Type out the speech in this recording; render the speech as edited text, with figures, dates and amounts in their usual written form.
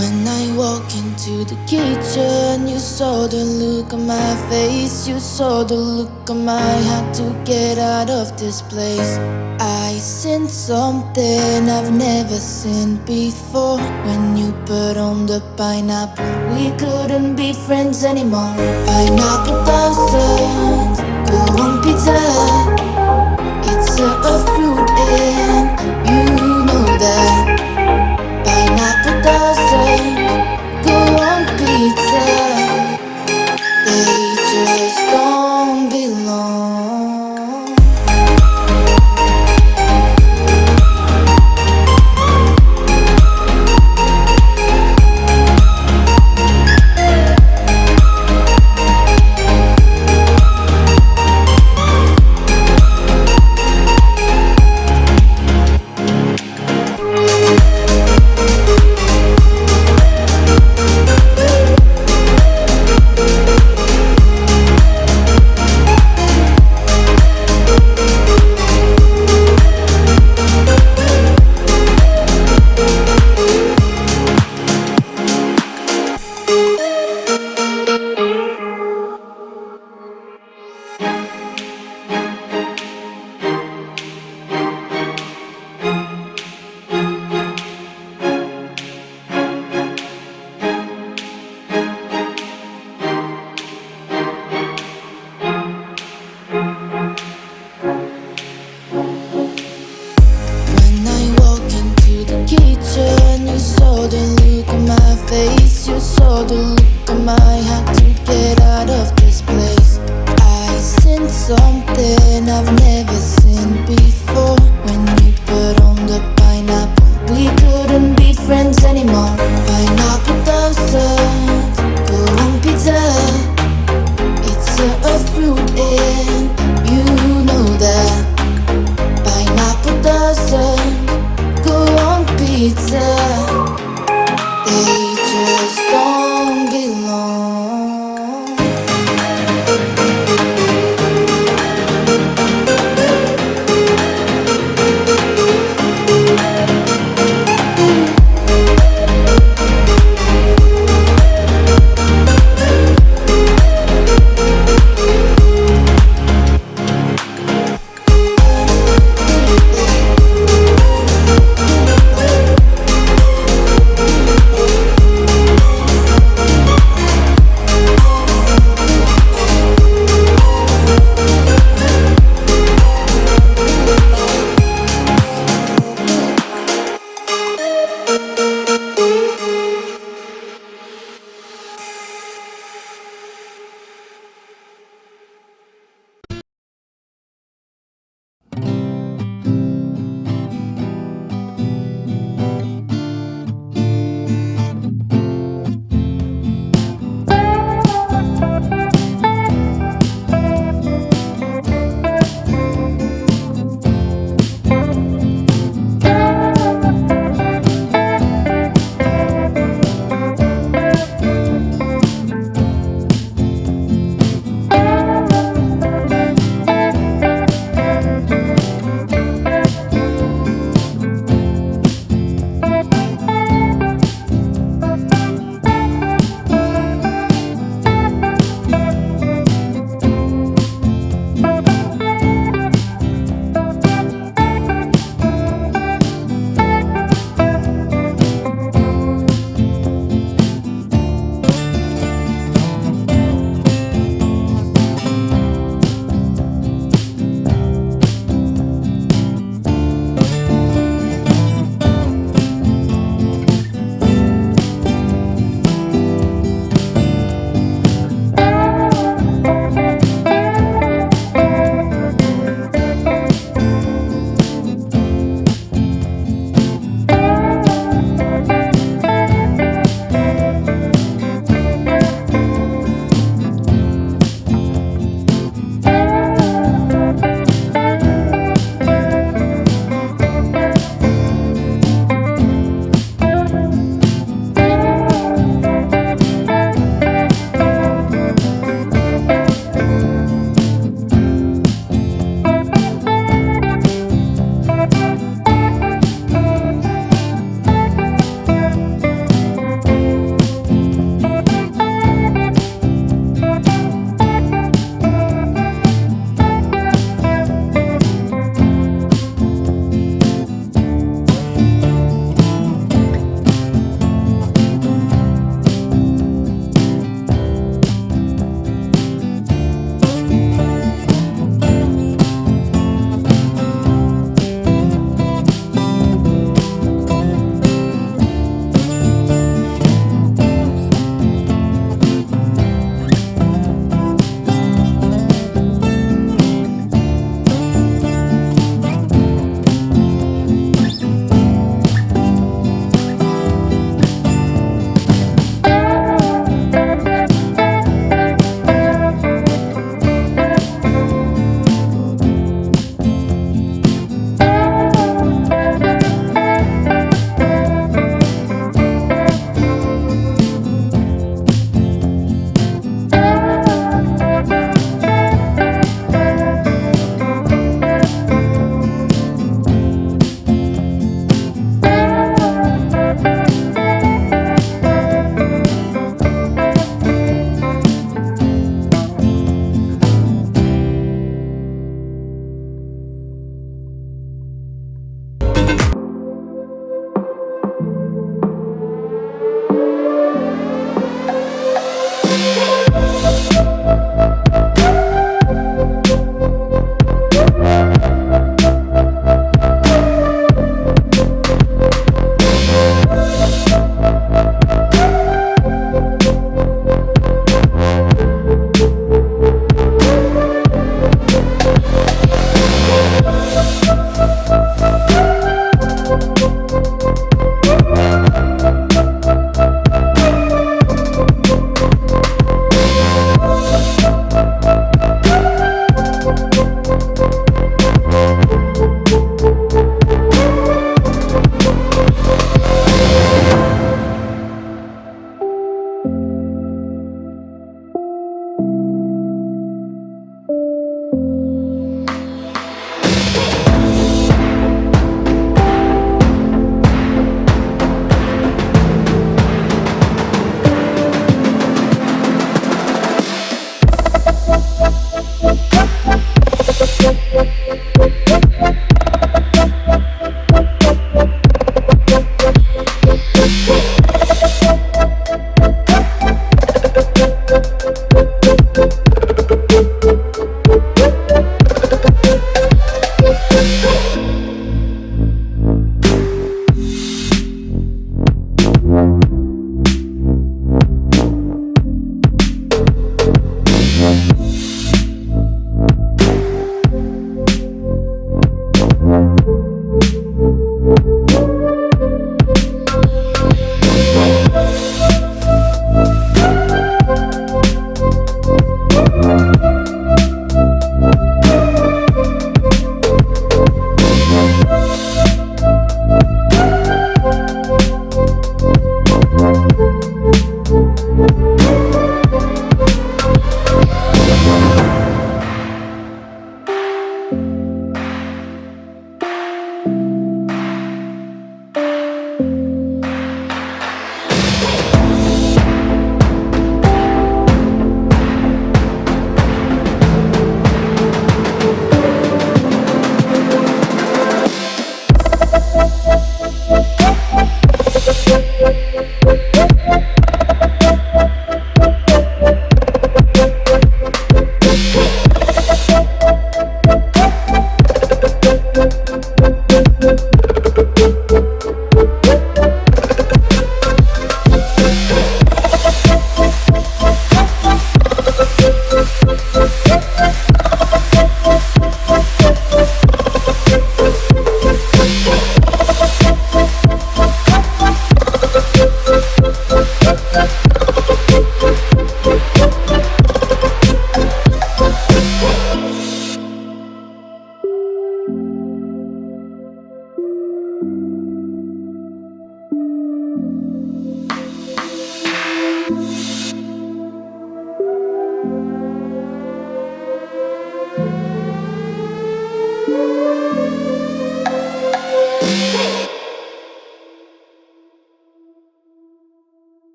When I walk into the kitchen, you saw the look on my face. You saw the look on my heart to get out of this place. I seen something I've never seen before. When you put on the pineapple, we couldn't be friends anymore. Pineapple doesn't go on pizza. It's a fruit and you know that. Pineapple doesn't go on pizza. They just don't belong. When I walk into the kitchen, you saw the look on my face. You saw the look on my heart to get out of this place. I seen something I've never seen before. When you put on the pineapple, we couldn't be friends anymore. Pineapple doesn't go on pizza. It's a fruit and you know that. Pineapple doesn't go on pizza. They just don't belong.